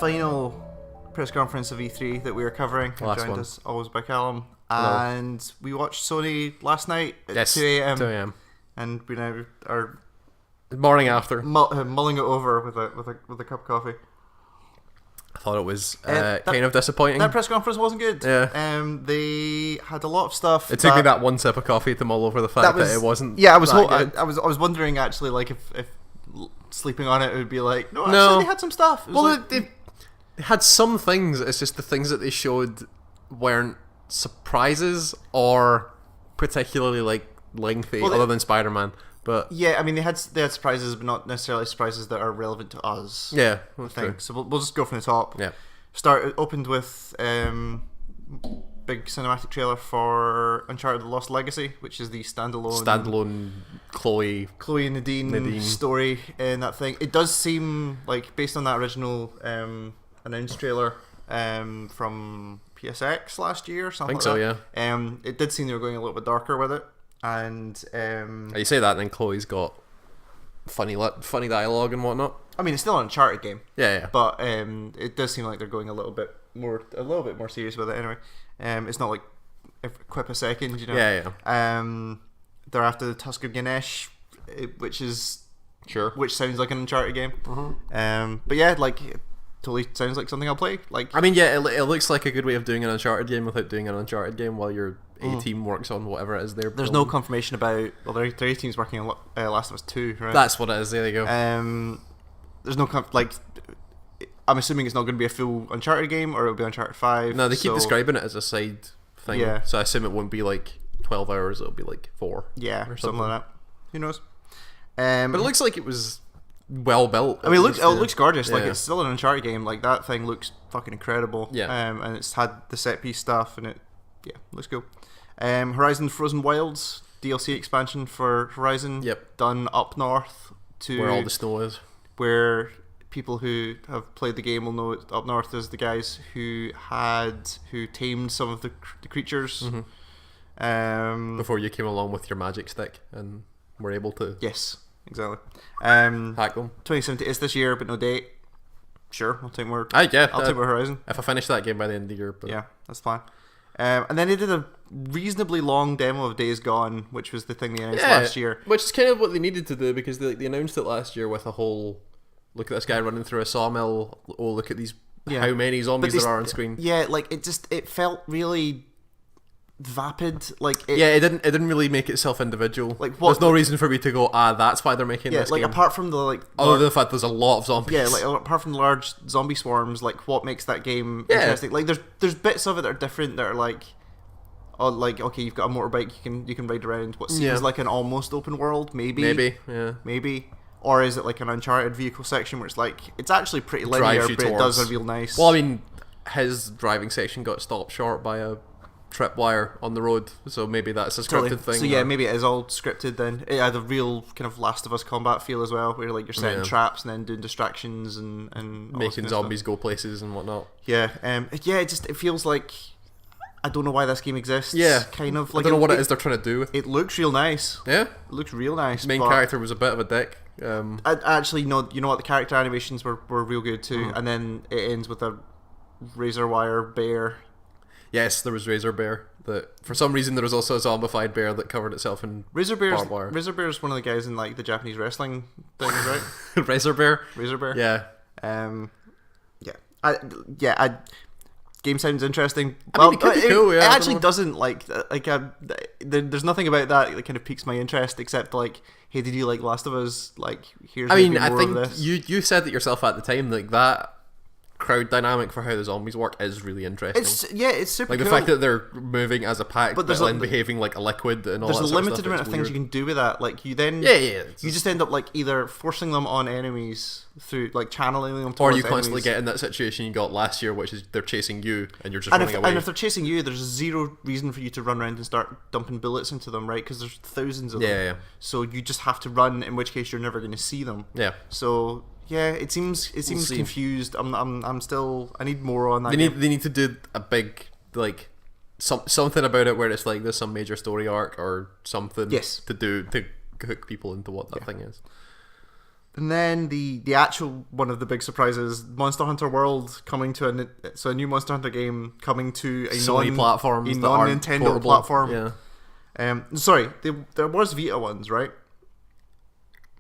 final press conference of E3 that we were covering. Joined us always by Callum. Hello. And we watched Sony last night at 2 a.m. 2 a.m. And we now are morning after. mulling it over with a cup of coffee. I thought it was kind of disappointing. That press conference wasn't good. Yeah. They had a lot of stuff. It took me that one sip of coffee to mull over the fact that it wasn't. Yeah, I was wondering actually, like if sleeping on it would be like actually they had some stuff. They had some things. It's just the things that they showed weren't surprises or particularly like lengthy, other than Spider-Man. But yeah, I mean they had surprises, but not necessarily surprises that are relevant to us. Yeah, I think so. We'll just go from the top. Yeah. Opened with big cinematic trailer for Uncharted: The Lost Legacy, which is the standalone Chloe and Nadine story in that thing. It does seem like, based on that original announced trailer from PSX last year or something. I think so, yeah. It did seem they were going a little bit darker with it. And you say that, and then Chloe's got funny dialogue and whatnot. I mean, it's still an Uncharted game. Yeah. But it does seem like they're going a little bit more serious with it. Anyway, it's not like quip a second, you know. Yeah. They're after the Tusk of Ganesh, which sounds like an Uncharted game. Mm-hmm. But yeah, like it totally sounds like something I'll play. Like, I mean, yeah, it looks like a good way of doing an Uncharted game without doing an Uncharted game while your A team works on whatever it is they're There's building. no confirmation about their A team's working on Last of Us 2, right? That's what it is. There you go. There's no I'm assuming it's not going to be a full Uncharted game, or it'll be Uncharted 5. No, they keep describing it as a side thing. Yeah. So I assume it won't be like 12 hours. It'll be like 4. Yeah, or something like that. Who knows? But it looks like it was well built. I mean, it looks gorgeous. Yeah. Like, it's still an Uncharted game. Like, that thing looks fucking incredible. Yeah. And it's had the set piece stuff, and it looks cool. Horizon Frozen Wilds DLC expansion for Horizon. Yep. Done up north to where all the snow is. Where people who have played the game will know it. Up north is the guys who tamed some of the creatures. Mm-hmm. Before you came along with your magic stick and were able to. Yes, exactly. Hack them. 2070 is this year, but no date. Sure, I'll take more. I'll take more Horizon. If I finish that game by the end of the year. But. Yeah, that's fine. And then they did a reasonably long demo of Days Gone, which was the thing they announced last year. Which is kind of what they needed to do, because they announced it last year with a whole look at this guy running through a sawmill. Oh, look at these how many zombies there are on screen. Yeah, like it felt really vapid. Like it didn't really make itself individual. Like there's no reason for me to go, that's why they're making this game. Apart from the other than the fact there's a lot of zombies. Yeah, like apart from the large zombie swarms, like what makes that game interesting? Like there's bits of it that are different, that are like, okay, you've got a motorbike, you can ride around what seems like an almost open world, maybe. Or is it like an Uncharted vehicle section where it's like, it's actually pretty linear, but it does feel nice. Well, I mean, his driving section got stopped short by a tripwire on the road, so maybe that's a scripted thing. So yeah, maybe it is all scripted then. It had a real kind of Last of Us combat feel as well, where like you're setting traps and then doing distractions and making zombies go places and whatnot. Yeah, it feels like, I don't know why this game exists. Yeah, kind of like, I don't know what it is they're trying to do. It looks real nice. Yeah, it looks real nice. The main character was a bit of a dick. I actually know, you know what, the character animations were real good too, and then it ends with a razor wire bear. Yes, there was Razor Bear. That for some reason there was also a zombified bear that covered itself in barbed wire. Razor Bear is one of the guys in like the Japanese wrestling things, right? Razor Bear. Yeah. Game sounds interesting. I mean, it could be cool. It actually doesn't there's nothing about that that kind of piques my interest, except like, hey, did you like Last of Us? Like, here's. I mean, I think you said it yourself at the time, like that crowd dynamic for how the zombies work is really interesting. It's super like the cool. fact that they're moving as a pack, but then behaving like a liquid and all that. There's a limited amount of things you can do with that. Like you then, you just end up like either forcing them on enemies through like channeling them towards or you constantly enemies. Get in that situation you got last year, which is they're chasing you and you're just running away. And if they're chasing you, there's zero reason for you to run around and start dumping bullets into them, right? Because there's thousands of them. Yeah. So you just have to run, in which case you're never going to see them. Yeah. So yeah, it seems confused. I'm still. I need more on that. They need to do a big like something about it where it's like there's some major story arc or something. Yes. To do to hook people into what that thing is. And then the actual one of the big surprises, Monster Hunter World coming to a new Monster Hunter game coming to a Sony platforms, a non-Nintendo platform. Yeah. Sorry, there was Vita ones, right?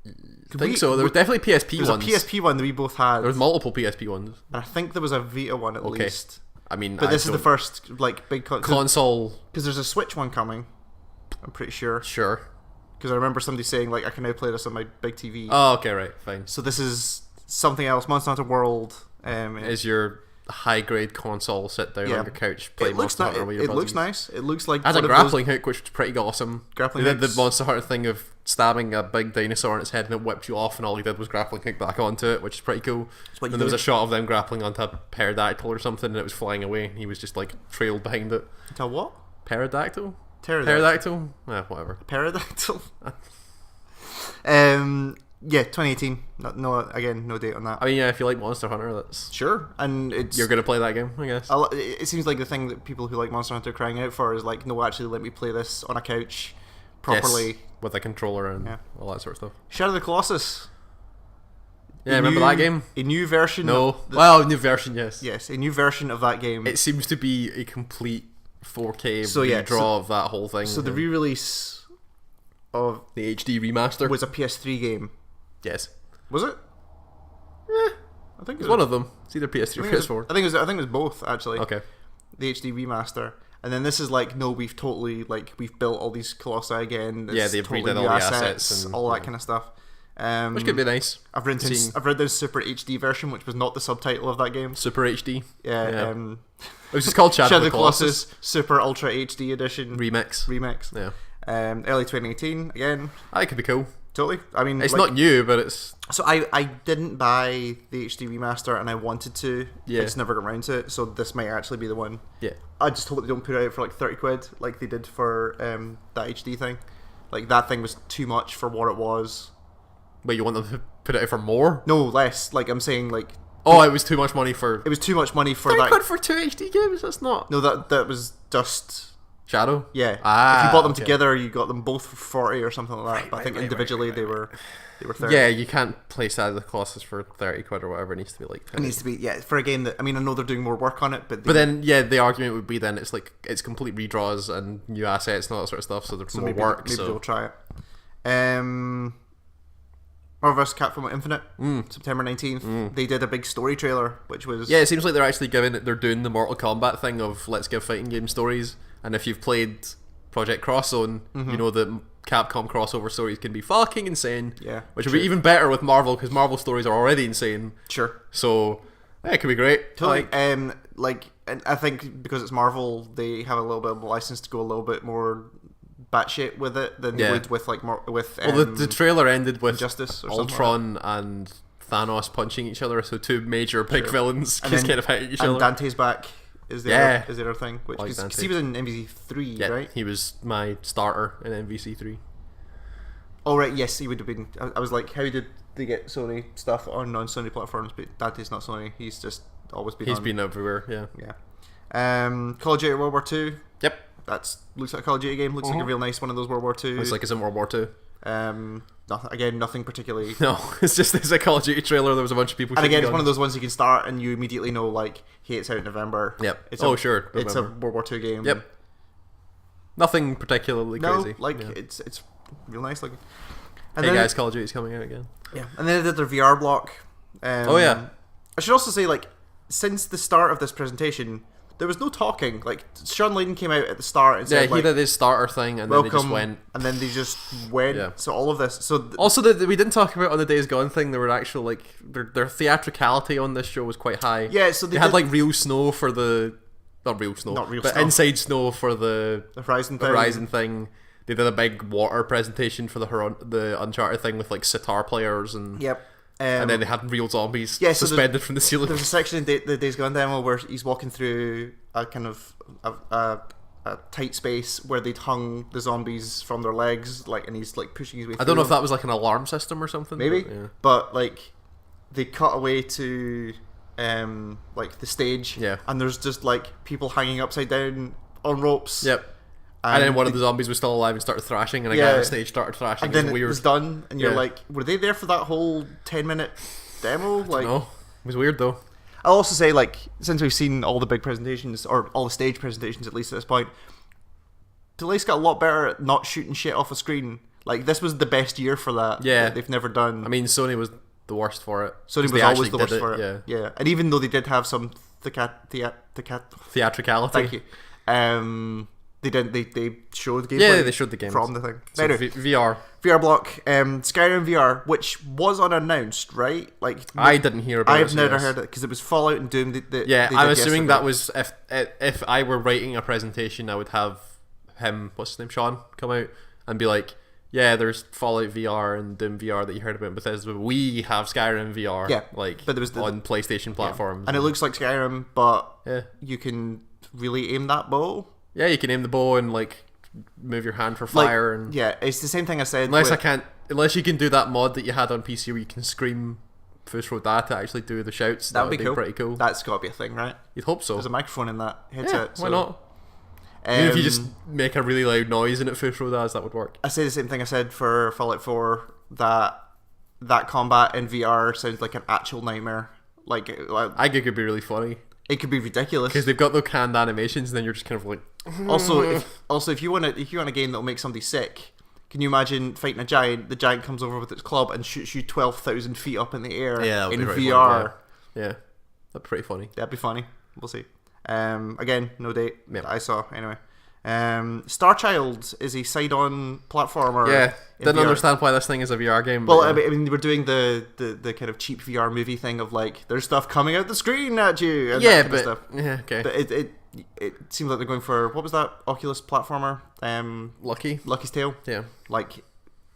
I think so. There was definitely PSP ones. There was a PSP one that we both had. There was multiple PSP ones. And I think there was a Vita one at least. I mean, but this is the first like big console. Because there's a Switch one coming. I'm pretty sure. Sure. Because I remember somebody saying like I can now play this on my big TV. Oh, okay, right, fine. So this is something else. Monster Hunter World is your high grade console. Sit down on your couch, play Monster Hunter with your buddies. It looks nice. It looks like has a grappling hook, which was pretty awesome. Grappling they did the Monster Hunter thing of stabbing a big dinosaur in its head and it whipped you off, and all he did was grappling hook back onto it, which is pretty cool. And there was a shot of them grappling onto a pterodactyl or something, and it was flying away, and he was just like trailed behind it. To what? Pterodactyl? Pterodactyl? Whatever. Pterodactyl? Yeah, 2018. No date on that. I mean, yeah, if you like Monster Hunter, that's sure, and you're gonna play that game, I guess. It seems like the thing that people who like Monster Hunter are crying out for is like, no, actually, let me play this on a couch properly, yes, with a controller and all that sort of stuff. Shadow of the Colossus. Yeah, remember that game? A new version. New version, yes. Yes, a new version of that game. It seems to be a complete 4K redraw of that whole thing. So the re-release of the HD remaster was a PS3 game. Yes. Was it? I think it's one of them. It's either PS3 or PS4. I think it was both, actually. Okay. The HD remaster. And then this is like, no, we've built all these colossi again. It's they've redone all the assets and all that kind of stuff. Which could be nice. I've read the Super HD version, which was not the subtitle of that game. Super HD. Yeah. It was just called Shadow of the Colossus Super Ultra HD Edition Remix. Yeah. Early 2018 again. That could be cool. Totally. I mean, it's not new, but it's. So I didn't buy the HD remaster, and I wanted to. Yeah. I just never got around to it. So this might actually be the one. Yeah. I just hope they don't put it out for like 30 quid, like they did for that HD thing. Like that thing was too much for what it was. Wait, you want them to put it out for more? No, less. Like I'm saying, like. Oh, it was too much money for. It was too much money for 30 that. quid for 2 HD games? That's not. No, that was just. Shadow? Yeah. If you bought them together, you got them both for 40 or something like that. But I think individually they were 30. Yeah, you can't play Shadow of the Colossus for 30 quid or whatever. It needs to be like 20. It needs to be, for a game that, I mean, I know they're doing more work on it, but then, the argument would be then it's like, it's complete redraws and new assets and all that sort of stuff, so there's more work. Maybe they'll try it. Marvel vs. Capcom Infinite, September 19th. They did a big story trailer, which was... Yeah, it seems like they're actually they're doing the Mortal Kombat thing of let's give fighting game stories. And if you've played Project Cross Zone, you know that Capcom crossover stories can be fucking insane. Yeah. Which would be even better with Marvel, because Marvel stories are already insane. Sure. So, yeah, it could be great. Totally. And I think because it's Marvel, they have a little bit of a license to go a little bit more batshit with it than they would with like more with. Well, the trailer ended with Justice or Ultron and Thanos punching each other, so two major big villains just kind of hitting each other. And Dante's back is the other thing, which like because he was in MVC3, right? He was my starter in MVC3. Oh right, yes, he would have been. I was like, how did they get Sony stuff on non-Sony platforms? But Dante's not Sony. He's just always been. He's been everywhere. Yeah. Yeah. Call of Duty World War II. Yep. Looks like a Call of Duty game. Looks like a real nice one of those World War II. Looks like it's in World War II. Nothing particularly. No, it's a Call of Duty trailer. There was a bunch of people. And again, it's one of those ones you can start and you immediately know, like, hey, it's out in November. Yep. It's sure. It's a World War II game. Yep. Nothing particularly crazy. It's real nice looking. And hey guys, Call of Duty's coming out again. Yeah, and then they did their VR block. I should also say, like, since the start of this presentation, there was no talking. Like, Sean Layden came out at the start and said, he did his starter thing, and welcome, then they just went. And then they just went. Yeah. So all of this. Also, we didn't talk about on the Days Gone thing. There were actual, like, their theatricality on this show was quite high. Yeah, so they had like real snow for the. Not real snow. Inside snow for the Horizon thing. They did a big water presentation for the Uncharted thing with like sitar players and. Yep. And then they had real zombies suspended from the ceiling. There's a section in the Days Gone demo where he's walking through a kind of a tight space where they'd hung the zombies from their legs, like, and he's like pushing his way through. I don't know if that was like an alarm system or something. Maybe, but like they cut away to like the stage, and there's just like people hanging upside down on ropes. Yep. And then one of the zombies was still alive and started thrashing, and a guy on stage started thrashing. And then it was weird. It was done, and you're like, were they there for that whole 10-minute demo? Like, no, it was weird though. I'll also say, like, since we've seen all the big presentations, or all the stage presentations at least at this point, Delay's got a lot better at not shooting shit off a screen. Like, this was the best year for that. Yeah. That they've never done. I mean, Sony was the worst for it. Sony was always the worst for it. Yeah. And even though they did have some theatricality. Thank you. They showed gameplay. Yeah, they showed the games from the thing. So anyway, VR block, Skyrim VR, which was unannounced, right? Like, I didn't hear about it. I've never heard it because it was Fallout and Doom. I'm assuming that was if I were writing a presentation, I would have him, what's his name, Sean, come out and be like, yeah, there's Fallout VR and Doom VR that you heard about Bethesda. We have Skyrim VR, but there was on PlayStation platforms, and it looks like Skyrim, but you can really aim that bow. Yeah, you can aim the bow and like move your hand for fire, and it's the same thing I said. Unless you can do that mod that you had on PC where you can scream Fusro Da to actually do the shouts. That would be cool. Pretty cool. That's got to be a thing, right? You'd hope so. There's a microphone in that headset. Yeah, why not? Even if you just make a really loud noise in it, Fusro Das, that would work. I say the same thing I said for Fallout 4, that combat in VR sounds like an actual nightmare. Like, I think it could be really funny. It could be ridiculous because they've got those canned animations, and then you're just kind of like. If you want a game that will make somebody sick, can you imagine fighting a giant? The giant comes over with its club and shoots you 12,000 feet up in the air in VR. Yeah, that'd be pretty funny. That'd be funny. We'll see. Again, no date that I saw anyway. Starchild is a side-on platformer. Yeah, didn't understand why this thing is a VR game. Well, I mean, they were doing the kind of cheap VR movie thing of like, there's stuff coming out the screen at you. And that kind of stuff. Yeah, okay. But it seems like they're going for, what was that Oculus platformer? Lucky's Tale. Yeah. Like,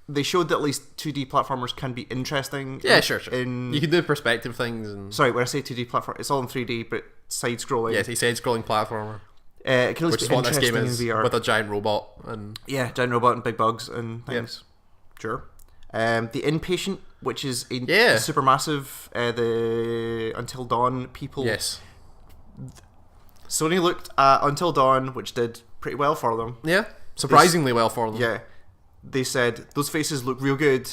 they showed that at least 2D platformers can be interesting. Yeah, sure. You can do perspective things. And sorry, when I say 2D platform, it's all in 3D, but side-scrolling. Yeah, it's a side-scrolling platformer. It can at least be interesting in VR. With a giant robot. And giant robot and big bugs and things. Yeah. Sure. The Inpatient, which is a supermassive, the Until Dawn people. Yes. Sony looked at Until Dawn, which did pretty well for them. Yeah, surprisingly well for them. Yeah. They said, those faces look real good.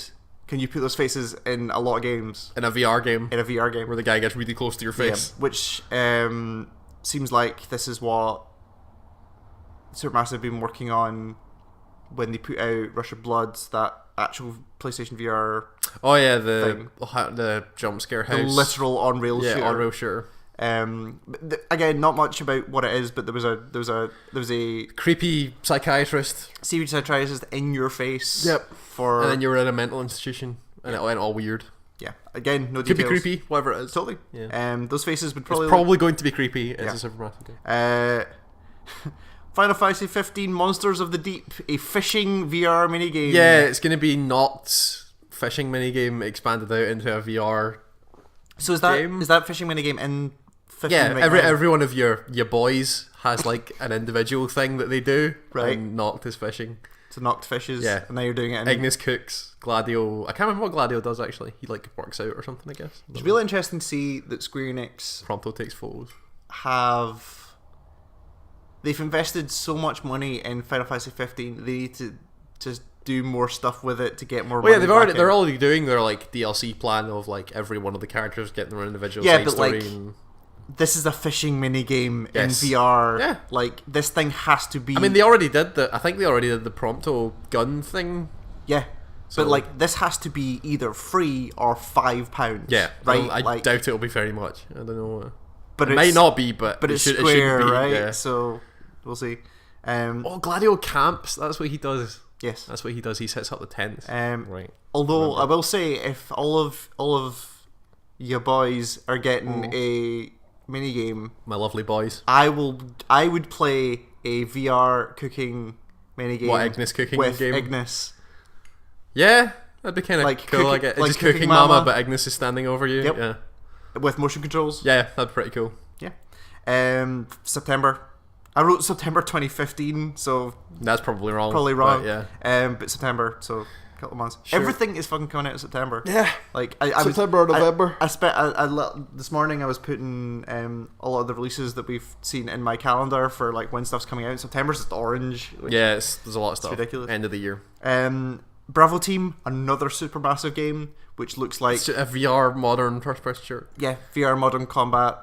Can you put those faces in a lot of games? In a VR game. Where the guy gets really close to your face. Yeah, which seems like this is what Supermassive have been working on when they put out Rush of Blood, that actual PlayStation VR. Oh yeah, the jump scare house. The literal on-rail shooter. Yeah, on-rail shooter. Again, not much about what it is, but there was a creepy psychiatrist, serious psychiatrist in your face. Yep. And then you were in a mental institution, and it went all weird. Yeah. Again, no details. Could be creepy, whatever it is. Totally. Yeah. Those faces would probably. It's probably going to be creepy. It's a Supermassive game. Final Fantasy 15 Monsters of the Deep, a fishing VR minigame. Yeah, it's going to be not fishing minigame expanded out into a VR. So is that fishing minigame in? Yeah, every one of your boys has like an individual thing that they do. Right. And Noct is fishing. So Noct fishes. Yeah. And now you're doing it in... Ignis cooks. Gladio... I can't remember what Gladio does actually. He like works out or something, I guess. It's really interesting to see that Square Enix... Prompto takes photos. They've invested so much money in Final Fantasy 15. They need to just do more stuff with it to get more money. Yeah, they're already doing their like DLC plan of like every one of the characters getting their individual side story. Like, this is a fishing minigame in VR. Yeah. Like, this thing has to be... I mean, I think they already did the Prompto gun thing. Yeah. So, but, like, this has to be either free or £5. Yeah. Right? I doubt it'll be very much. I don't know. But it might not be, but it's Square, it should be, right? Yeah. So, we'll see. Gladio camps. That's what he does. Yes. That's what he does. He sets up the tents. Right. Although, I will say, if all of your boys are getting a... minigame, my lovely boys, I would play a VR cooking minigame. What, Ignis cooking with game? Ignis. Yeah, that'd be kind of like cool. I get like just cooking mama, but Ignis is standing over you. Yep. Yeah, with motion controls. Yeah, that'd be pretty cool. Yeah. September. I wrote September 2015, so that's probably wrong. But yeah. But September, so couple of months. Sure. Everything is fucking coming out in September. Yeah. Like September or November. This morning I was putting a lot of the releases that we've seen in my calendar for like when stuff's coming out. September's just orange. Yeah, there's a lot of stuff. Ridiculous. End of the year. Bravo Team, another supermassive game, which looks like it's a VR modern first-person shooter. Yeah, VR modern combat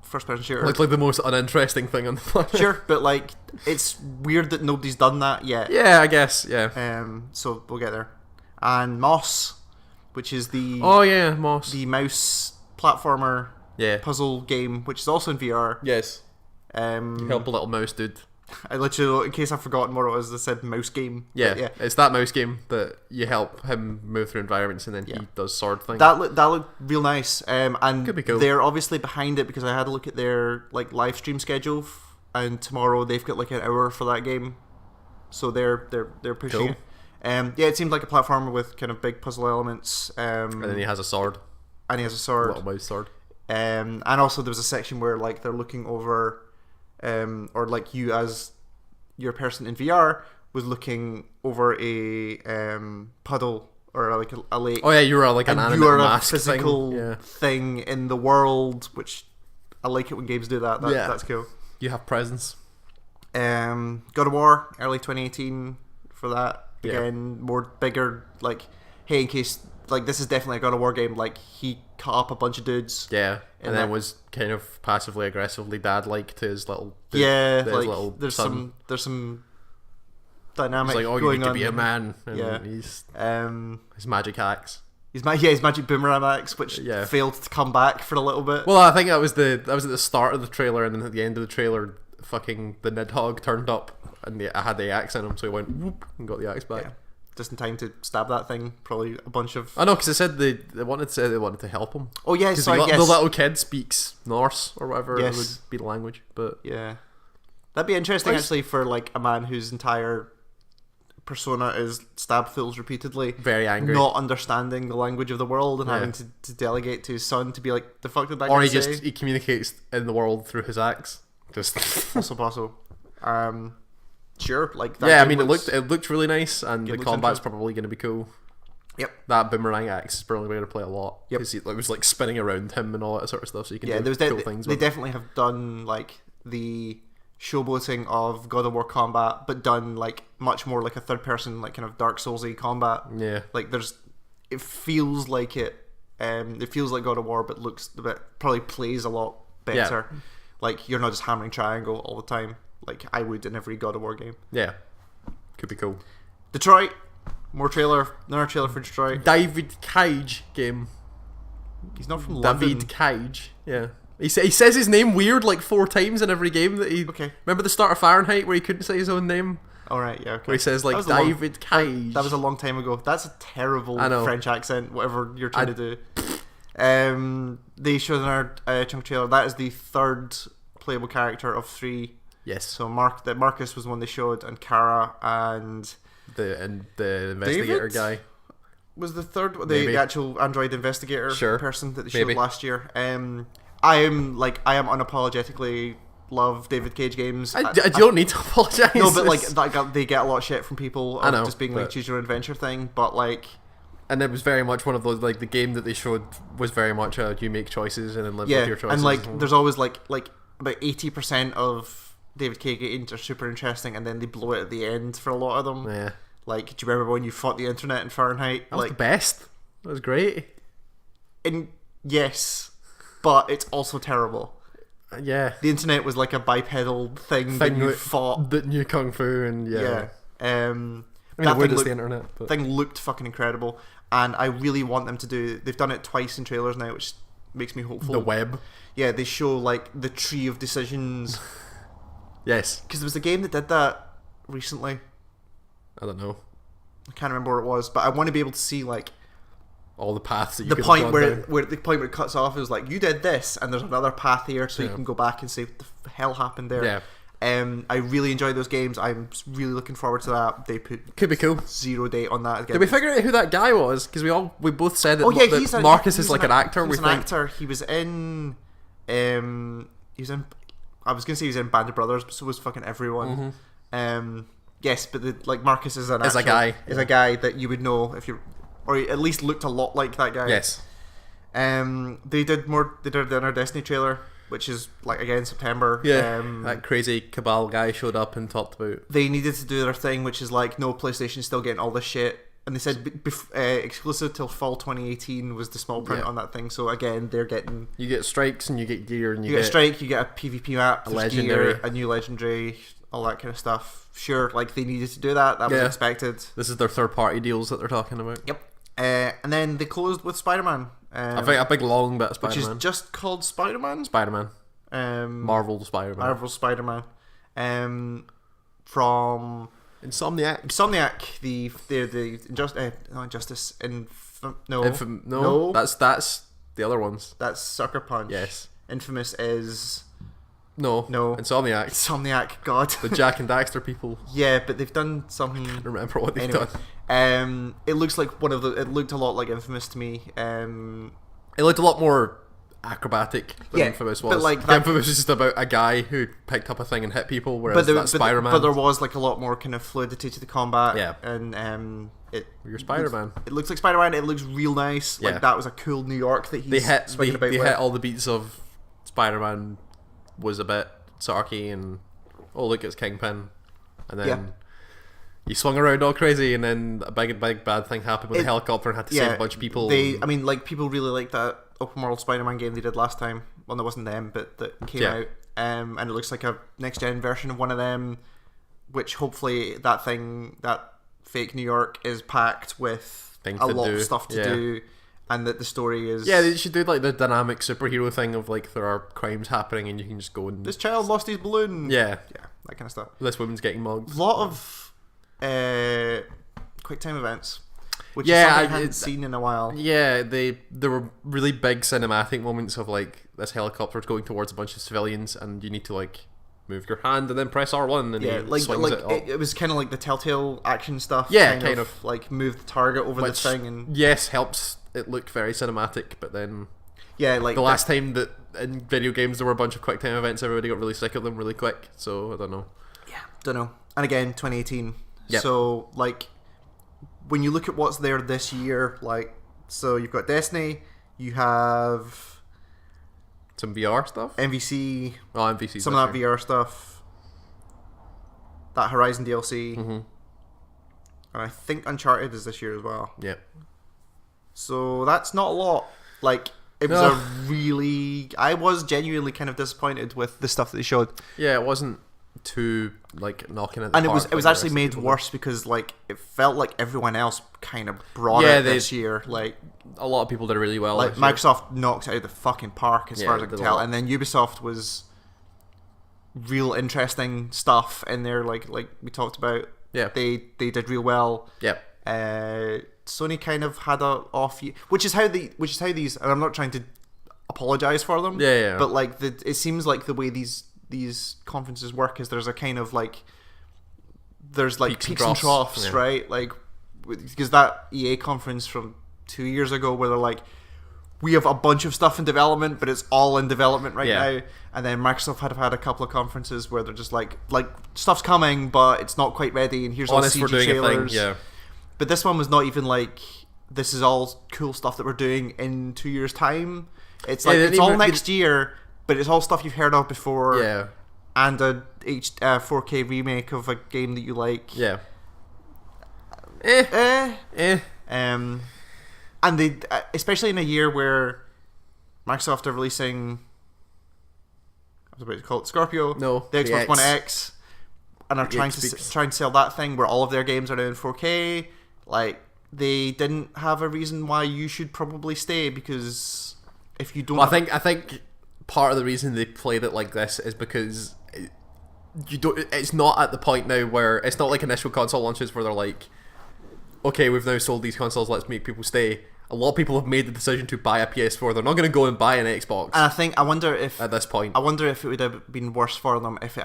first-person shooter. Looks like the most uninteresting thing on the planet. Sure, but like it's weird that nobody's done that yet. Yeah, I guess. Yeah. So we'll get there. And Moss, which is the Moss, the mouse platformer puzzle game, which is also in VR. Yes. Help a little mouse dude. I literally, in case I've forgotten what it was, I said mouse game. Yeah, it's that mouse game that you help him move through environments and then he does sword things. That looked real nice. And could be cool. They're obviously behind it because I had to look at their like live stream schedule, and tomorrow they've got like an hour for that game, so they're pushing it. It seemed like a platformer with kind of big puzzle elements. And then he has a sword. A little mouse sword. And also there was a section where like they're looking over. Or like you as your person in VR was looking over a puddle or like a lake. Oh yeah, you were like an animate you are mask a physical thing in the world, which I like it when games do that. That's cool. You have presence. God of War, early 2018 for that. Again, more bigger. Like, hey, in case like this is definitely a God of War game. Like he cut up a bunch of dudes. Yeah, and then was kind of passively aggressively dad-like to his little like there's son. some dynamic. He's like, going you need on. to be a man. And he's his magic axe. His magic boomerang axe, which failed to come back for a little bit. Well, I think that was at the start of the trailer, and then at the end of the trailer, fucking the Nidhogg turned up, and I had the axe in him, so he went whoop and got the axe back. Yeah. Just in time to stab that thing. Probably a bunch of. I know, because they said they wanted to help him. Oh yeah, the little kid speaks Norse or whatever it would be the language, but yeah, that'd be interesting actually for like a man whose entire persona is stab fools repeatedly, very angry, not understanding the language of the world and having to delegate to his son to be like, the fuck did that guy say? He communicates in the world through his axe. Just also possible. Sure, like that. Yeah, I mean it looked really nice, and the combat's probably going to be cool. Yep, that boomerang axe is probably going to play a lot. Yep, because it was like spinning around him and all that sort of stuff. So you can do cool things. They definitely have done like the showboating of God of War combat, but done like much more like a third person, like kind of Dark Soulsy combat. Yeah, like it feels like it. It feels like God of War, but looks a bit, probably plays a lot better. Yeah. Like you're not just hammering triangle all the time, like I would in every God of War game. Yeah, could be cool. Detroit, another trailer for Detroit. David Cage game. He's not from London. David Cage. Yeah, he says his name weird like 4 times in every game that he. Okay. Remember the start of Fahrenheit where he couldn't say his own name? All right, yeah. Okay. Where he says like David Cage. That was a long time ago. That's a terrible French accent. Whatever you're trying to do. They showed in our chunk trailer that is the 3rd playable character of 3. Yes. So Marcus was one they showed, and Kara and the investigator David guy was the 3rd. The actual android investigator person that they showed last year. I am unapologetically love David Cage games. I don't need to apologize. No, but like they get a lot of shit from people of just being like choose your own adventure thing, but like. And it was very much one of those, like, the game that they showed was very much you make choices and then live with your choices. And like there's always like about 80% of David Cage games are super interesting, and then they blow it at the end for a lot of them. Yeah. Like, do you remember when you fought the internet in Fahrenheit? That was the best. That was great. And yes, but it's also terrible. Yeah. The internet was like a bipedal thing that you fought. That knew Kung Fu and yeah. I mean, that the internet. But. Thing looked fucking incredible, and I really want them to do. They've done it twice in trailers now, which makes me hopeful. The web. Yeah, they show like the tree of decisions. Yes. Because there was a game that did that recently. I don't know. I can't remember what it was, but I want to be able to see like all the paths that you the could point have where down. where the point where it cuts off is like you did this, and there's another path here, so you can go back and say what the hell happened there. Yeah. I really enjoy those games. I'm really looking forward to that. They could be cool. 0 date on that again. Did we figure out who that guy was? Because we both said that, Marcus is like an actor. He's an actor. He was in. I was gonna say he was in Band of Brothers, but so was fucking everyone. Mm-hmm. Yes, but like Marcus is a guy that you would know if you, or at least looked a lot like that guy. Yes. They did another Destiny trailer, which is like again September. Yeah. That crazy Cabal guy showed up and talked about. They needed to do their thing, which is like, no, PlayStation's still getting all this shit. And they said exclusive till fall 2018 was the small print on that thing. So again, they're getting... You get strikes and you get gear and you get a strike, you get a PvP map, a legendary, gear, a new legendary, all that kind of stuff. Sure, like they needed to do that. That was expected. This is their third-party deals that they're talking about. Yep. And then they closed with Spider-Man. I think a big long bit of Spider-Man. Which is just called Spider-Man? Spider-Man. Marvel Spider-Man. From... Insomniac, the Injustice, no, that's the other ones. That's Sucker Punch. Yes. Infamous is no Insomniac. God, the Jack and Daxter people. Yeah, but they've done something. I can't remember what they've done. It looks like it looked a lot like Infamous to me. It looked a lot more acrobatic than Infamous was. But like Infamous was just about a guy who picked up a thing and hit people, whereas Spider-Man. But there was like a lot more kind of fluidity to the combat. Yeah, and you're Spider-Man. It looks like Spider-Man. It looks real nice. Like that was a cool New York that he's swinging about. They hit all the beats of Spider-Man was a bit sarky and look, it's Kingpin, and then he swung around all crazy, and then a big bad thing happened with the helicopter and had to save a bunch of people. People really like that open world Spider-Man game they did last time. Well, that wasn't them, but that came out. And it looks like a next gen version of one of them, which hopefully that fake New York is packed with a lot of stuff to do, and that the story is... Yeah, they should do like the dynamic superhero thing of like there are crimes happening and you can just go and... This child lost his balloon. Yeah, that kind of stuff. This woman's getting mugged. A lot of quick time events, which is something I hadn't seen in a while. Yeah, there were really big cinematic moments of like this helicopter's going towards a bunch of civilians and you need to like move your hand and then press R1 and he swings it up. It was kind of like the Telltale action stuff. Yeah, kind of like move the target over the thing and helps. It looked very cinematic, but then like the last time that in video games there were a bunch of quick time events, everybody got really sick of them really quick. So I don't know. And again, 2018. Yep. So like when you look at what's there this year, like so you've got Destiny, you have some VR stuff, MVC, some of that VR stuff, that Horizon DLC, and I think Uncharted is this year as well. Yep. So that's not a lot. Like it was I was genuinely kind of disappointed with the stuff that they showed. Yeah, it wasn't too like knocking at the park. And it was actually made worse because like it felt like everyone else kind of brought it this year. Like a lot of people did really well. Like Microsoft knocked it out of the fucking park as far as I can tell, and then Ubisoft was real interesting stuff in there. Like we talked about. Yeah, they did real well. Yep. Sony kind of had a off year, which is how these. And I'm not trying to apologize for them. Yeah. But like it seems like the way these conferences work is there's a kind of like there's like peaks and troughs, right? Like because that EA conference from 2 years ago where they're like, we have a bunch of stuff in development, but it's all in development right now. And then Microsoft had a couple of conferences where they're just like stuff's coming, but it's not quite ready, and here's all CG trailers. Yeah. But this one was not even like, this is all cool stuff that we're doing in 2 years' time. It's like it's all next year, but it's all stuff you've heard of before. Yeah. And a 4K remake of a game that you like. Yeah. And they, especially in a year where Microsoft are releasing, I was about to call it Scorpio. No, the Xbox One X, and are trying to sell that thing where all of their games are now in 4K. Like they didn't have a reason why you should probably stay, because if you don't, I think part of the reason they played it like this is because you don't. It's not at the point now where it's not like initial console launches where they're like, okay, we've now sold these consoles, let's make people stay. A lot of people have made the decision to buy a PS4. They're not going to go and buy an Xbox. And I wonder if at this point, I wonder if it would have been worse for them if they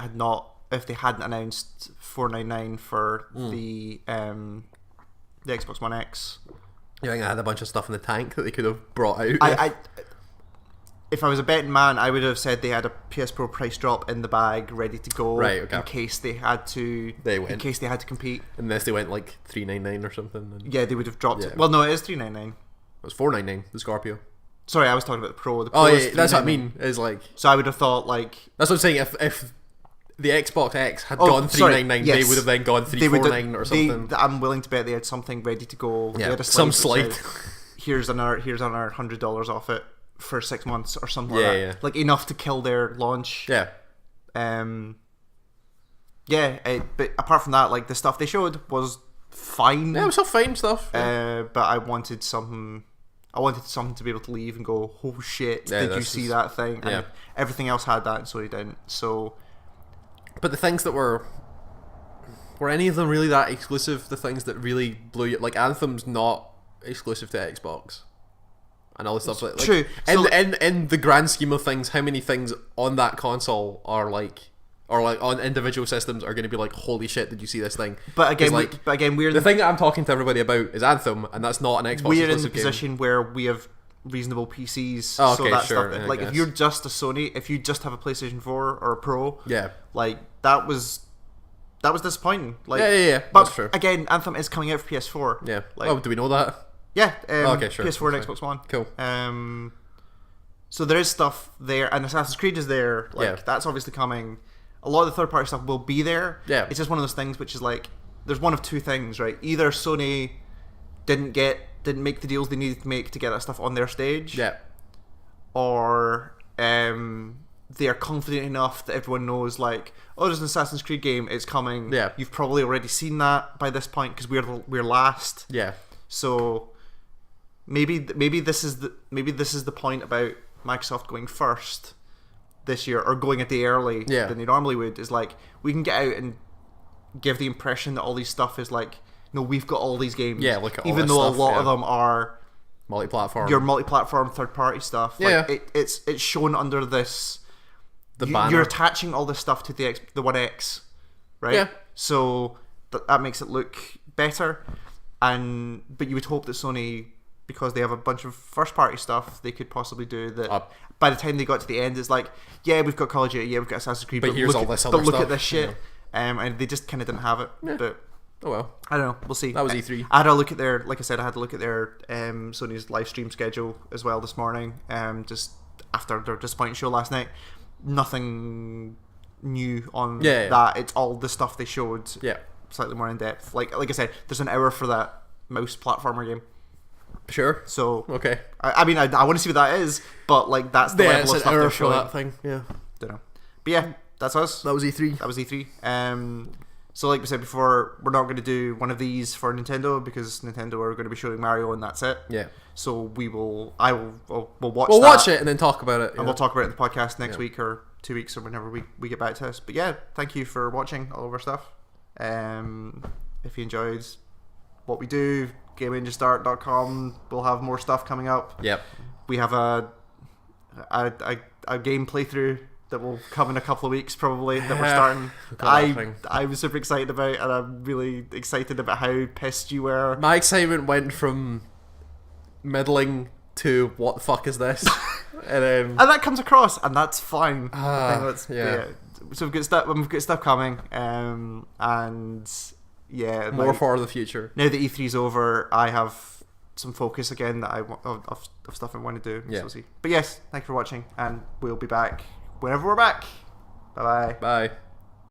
hadn't announced $499 for the Xbox One X. You think I had a bunch of stuff in the tank that they could have brought out? if I was a betting man, I would have said they had a PS Pro price drop in the bag, ready to go, in case they had to. In case they had to compete. Unless they went like $399 or something. Yeah, they would have dropped it. Well, no, it is $399. It was $499. The Scorpio. Sorry, I was talking about the Pro. The Pro that's what I mean. Is like. So I would have thought like. That's what I'm saying. If the Xbox X had gone $399, they would have then gone $349 or something. I'm willing to bet they had something ready to go. Yeah, they had some slide. Here's another $100 off it for 6 months or something like that. Yeah. Like enough to kill their launch. Yeah. But apart from that, like the stuff they showed was fine. Yeah, it was all fine stuff. But I wanted something to be able to leave and go, oh shit, did you see that thing? And everything else had that and Sony didn't. So. But the things that were any of them really that exclusive? The things that really blew you, like Anthem's not exclusive to Xbox. And all this stuff like true. In the grand scheme of things, how many things on that console are like on individual systems are going to be like, holy shit, did you see this thing? But again, we're the thing that I'm talking to everybody about is Anthem, and that's not an Xbox. We're in the position where we have reasonable PCs, so that stuff. Yeah, like if you're just a Sony, if you just have a PlayStation 4 or a Pro, like that was disappointing. Like, yeah. But that's true. Again, Anthem is coming out for PS4. Yeah. Like, do we know that? Yeah. Okay, sure. PS4 and Xbox One. Cool. So there is stuff there, and Assassin's Creed is there. Like that's obviously coming. A lot of the third-party stuff will be there. Yeah. It's just one of those things which is like, there's one of two things, right? Either Sony didn't make the deals they needed to make to get that stuff on their stage. Yeah. Or they are confident enough that everyone knows, like, oh, there's an Assassin's Creed game, it's coming. Yeah. You've probably already seen that by this point because we're last. Yeah. So maybe this is the point about Microsoft going first this year, or going a day early than they normally would, is like, we can get out and give the impression that all these stuff is like, no, we've got all these games. Yeah, look at all even this though stuff, a lot of them are multi-platform. Your multi-platform third-party stuff. Yeah, like, it's shown under this. Banner. You're attaching all this stuff to the One X, right? Yeah. So that makes it look better, but you would hope that Sony, because they have a bunch of first-party stuff, they could possibly do that. By the time they got to the end, it's like, yeah, we've got Call of Duty, yeah, we've got Assassin's Creed, but here's all this other stuff. Look at this shit, and they just kind of didn't have it. Yeah. But oh well, I don't know. We'll see. That was E3. I had a look at their, like I said, Sony's live stream schedule as well this morning. Just after their disappointing show last night, nothing new on that. It's all the stuff they showed. Yeah, slightly more in depth. Like I said, there's an hour for that mouse platformer game. Sure. So okay. I mean, I want to see what that is, but like that's the level of stuff they're showing. That thing. Yeah. Don't know. But yeah, that's us. That was E3. That was E3. So like we said before, we're not going to do one of these for Nintendo because Nintendo are going to be showing Mario and that's it. Yeah. So we'll watch. We'll watch it and then talk about it. And we'll talk about it in the podcast next week or 2 weeks or whenever we get back to this. But yeah, thank you for watching all of our stuff. If you enjoyed what we do, GameEngineStart.com, we'll have more stuff coming up. Yep. We have a game playthrough that will come in a couple of weeks probably that we're starting. I was super excited about, and I'm really excited about how pissed you were. My excitement went from middling to what the fuck is this? and that comes across, and that's fine. Yeah. So we've got stuff coming, and yeah, more for the future. Now that E3's over, I have some focus again that of stuff I want to do. Yeah. So we'll see. But yes, thank you for watching, and we'll be back whenever we're back. Bye-bye. Bye.